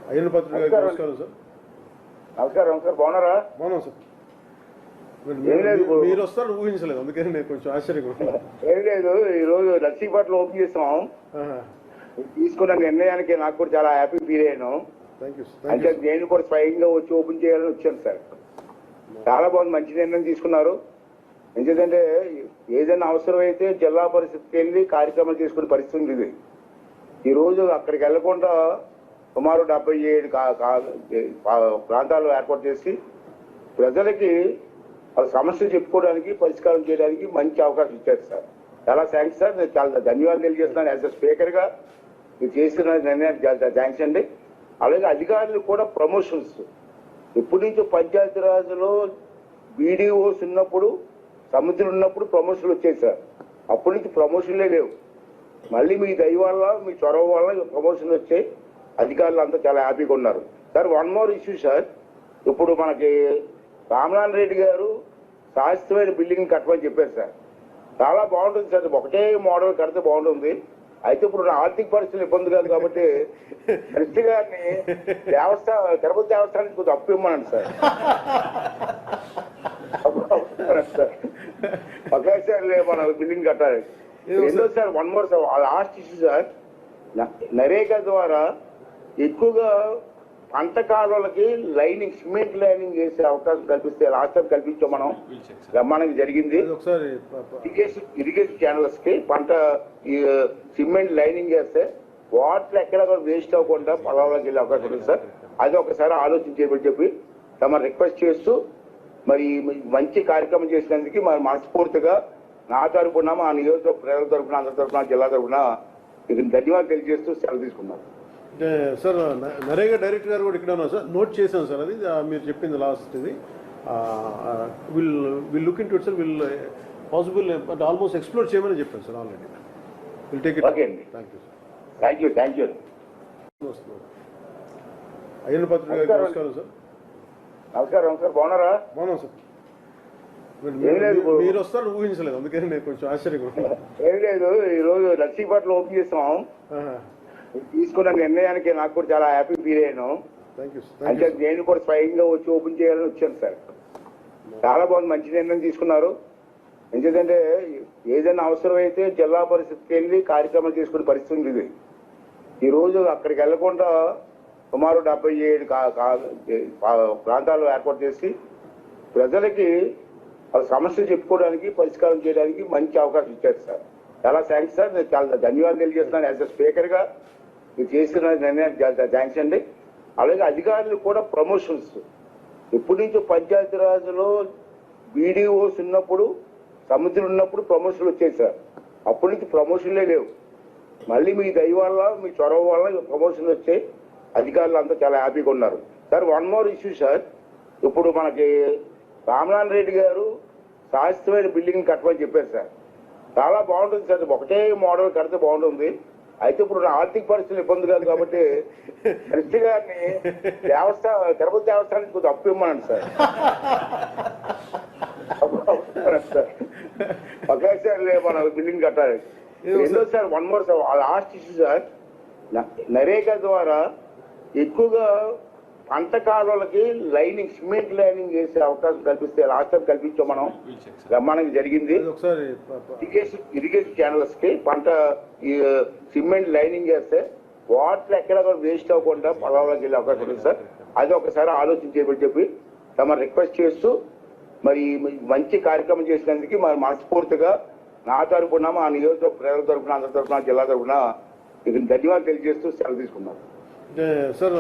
అయ్యన్న పత్రిక గారికి నమస్కారం సార్. నమస్కారం సార్, బాగున్నారా? బాగున్నాం సార్. మీరు వస్తారు ఊహించలేదు, అందుకని నేను కొంచెం ఆశ్చర్యంగా. ఏం లేదు, ఈరోజు నర్సీపట్నం ఓపెన్ చేస్తాం. తీసుకున్న నిర్ణయానికి నాకు కూడా చాలా హ్యాపీ ఫీల్ అయ్యాను. అంటే నేను కూడా స్వయంగా వచ్చి ఓపెన్ చేయాలని వచ్చాను సార్. చాలా బాగుంది, మంచి నిర్ణయం తీసుకున్నారు. ఎందుకంటే ఏదైనా అవసరమైతే జిల్లా పరిస్థితికి వెళ్ళి కార్యక్రమాలు చేసుకునే పరిస్థితి ఉంది. ఇది ఈ రోజు అక్కడికి వెళ్లకుండా సుమారు 77 ప్రాంతాలు ఏర్పాటు చేసి ప్రజలకి వాళ్ళ సమస్యలు చెప్పుకోవడానికి, పరిష్కారం చేయడానికి మంచి అవకాశం ఇచ్చారు సార్. చాలా థ్యాంక్స్ సార్. నేను చాలా ధన్యవాదాలు తెలియజేస్తున్నాను. యాజ్ అ స్పీకర్ గా మీరు చేసిన నిర్ణయానికి చాలా థ్యాంక్స్ అండి. అలాగే అధికారులు కూడా ప్రమోషన్స్ ఎప్పటి నుంచో పంచాయతీరాజ్లో బీడీఓస్ ఉన్నప్పుడు, సముద్రం ఉన్నప్పుడు ప్రమోషన్లు వచ్చాయి సార్. అప్పటి నుంచి ప్రమోషన్లే లేవు. మళ్ళీ మీ దయ వల్ల, మీ చొరవ వల్ల ప్రమోషన్లు వచ్చాయి. అధికారులు అంతా చాలా హ్యాపీగా ఉన్నారు sir. One more issue sir, ఇప్పుడు మనకి రామనారాయణ రెడ్డి గారు శాశ్వతమైన బిల్డింగ్ కట్టమని చెప్పారు సార్. చాలా బాగుంటుంది సార్, ఒకటే మోడల్ కడితే బాగుంటుంది. అయితే ఇప్పుడు ఆర్థిక పరిస్థితులు ఇబ్బంది కాదు కాబట్టి కృష్ణ గారిని తిరుపతి దేవస్థానానికి కొంచెం అప్పు ఇమ్మనండి సార్. ఒకేసారి మన బిల్డింగ్ కట్టాలి. రెండో sir, one more sir, last issue sir, NREGA ద్వారా ఎక్కువగా పంట కాలువలకి లైనింగ్, సిమెంట్ లైనింగ్ చేసే అవకాశం కల్పిస్తే లాస్ట్ టైం కల్పించాం మనం, బ్రహ్మాండంగా జరిగింది. ఇరిగేషన్ ఛానల్స్ కి పంట సిమెంట్ లైనింగ్ చేస్తే వాటర్ ఎక్కడ వేస్ట్ అవ్వకుండా పొలాల్లోకి వెళ్ళే అవకాశం ఉంది సార్. అది ఒకసారి ఆలోచించేయమని చెప్పి తమ రిక్వెస్ట్ చేస్తూ, మరి మంచి కార్యక్రమం చేసినందుకు మరి మనస్ఫూర్తిగా నా తరఫున, మా నియోజకవర్గ ప్రజల తరఫున, అందరి తరఫున, జిల్లా తరఫున ధన్యవాదాలు తెలియజేస్తూ సెలవు తీసుకున్నాం. అంటే సార్, నరేగా డైరెక్టర్ గారు కూడా ఇక్కడ ఉన్నారు సార్, నోట్ చేశాను సార్. అది మీరు చెప్పింది లాస్ట్ ఇది will look into it sir, will possible almost explore చేయమని చెప్పాను sir already. Will take it. Okay అండి, thank you sir. Thank you. Ayyanna Patrika గారికి నమస్కారం సార్. నమస్కారం సార్, బాగున్నారా? బాగున్నాం సార్. మీరు వస్తారు ఊహించలేదు, అందుకని నేను కొంచెం ఆశ్చర్యంగా. ఏం లేదు, ఈరోజు నర్సీపట్నం ఓపెన్ చేస్తాం. తీసుకున్న నిర్ణయానికి నాకు కూడా చాలా హ్యాపీ ఫీల్ అయ్యాను. అంటే నేను కూడా స్వయంగా వచ్చి ఓపెన్ చేయాలని వచ్చాను సార్. చాలా బాగుంది, మంచి నిర్ణయం తీసుకున్నారు. ఎందుకంటే ఏదైనా అవసరమైతే జిల్లా పరిస్థితికి వెళ్ళి కార్యక్రమాలు చేసుకునే పరిస్థితి ఉంది. ఇది ఈ రోజు అక్కడికి వెళ్లకుండా సుమారు 77 ప్రాంతాలు ఏర్పాటు చేసి ప్రజలకి వాళ్ళ సమస్యలు చెప్పుకోవడానికి, పరిష్కారం చేయడానికి మంచి అవకాశం ఇచ్చారు సార్. చాలా థ్యాంక్స్ సార్. నేను చాలా ధన్యవాదాలు తెలియజేస్తున్నాను. యాజ్ అ స్పీకర్ గా మీరు చేసిన నిర్ణయానికి చాలా థ్యాంక్స్ అండి. అలాగే అధికారులు కూడా ప్రమోషన్స్ ఎప్పటి నుంచో పంచాయతీరాజ్లో బీడీఓస్ ఉన్నప్పుడు, సముద్రం ఉన్నప్పుడు ప్రమోషన్లు వచ్చాయి సార్. అప్పటి నుంచి ప్రమోషన్లే లేవు. మళ్ళీ మీ దయ వల్ల, మీ చొరవ వల్ల ప్రమోషన్లు వచ్చాయి. అధికారులు అంతా చాలా హ్యాపీగా ఉన్నారు sir. One more issue sir, ఇప్పుడు మనకి రామనారాయణ రెడ్డి గారు శాశ్వతమైన బిల్డింగ్ కట్టమని చెప్పారు సార్. చాలా బాగుంటుంది సార్, ఒకటే మోడల్ కడితే బాగుంటుంది. అయితే ఇప్పుడు ఆర్థిక పరిస్థితులు ఇబ్బంది కాదు కాబట్టి కృష్ణ గారిని తిరుపతి దేవస్థానానికి కొంచెం అప్పు ఇమ్మనండి సార్. ఒకేసారి మన బిల్డింగ్ కట్టాలి. రెండో sir, one more sir, last issue sir, NREGA ద్వారా ఎక్కువగా పంట కాలువలకి లైనింగ్, సిమెంట్ లైనింగ్ చేసే అవకాశం కల్పిస్తే లాస్ట్ టైం కల్పించాం మనం, బ్రహ్మాండంగా జరిగింది. ఇరిగేషన్ ఛానల్స్ కి పంట సిమెంట్ లైనింగ్ చేస్తే వాటర్ ఎక్కడ వేస్ట్ అవ్వకుండా పొలాల్లోకి వెళ్ళే అవకాశం ఉంది సార్. అది ఒకసారి ఆలోచించేయమని చెప్పి తమ రిక్వెస్ట్ చేస్తూ, మరి మంచి కార్యక్రమం చేసినందుకు మరి మనస్ఫూర్తిగా నా తరఫున, మా నియోజకవర్గ ప్రజల తరఫున, అందరి తరఫున, జిల్లా తరఫున ధన్యవాదాలు తెలియజేస్తూ సెలవు తీసుకున్నాం. అంటే సార్,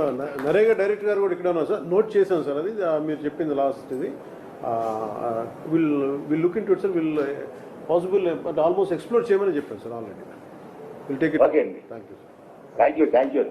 నరేగా డైరెక్టర్ గారు కూడా ఇక్కడ ఉన్నారు సార్, నోట్ చేశాను సార్. అది మీరు చెప్పింది లాస్ట్ ఇది will look into it sir, will possible almost explore చేయమని చెప్పాను sir already. Will take it. Okay అండి, thank you sir. Thank you.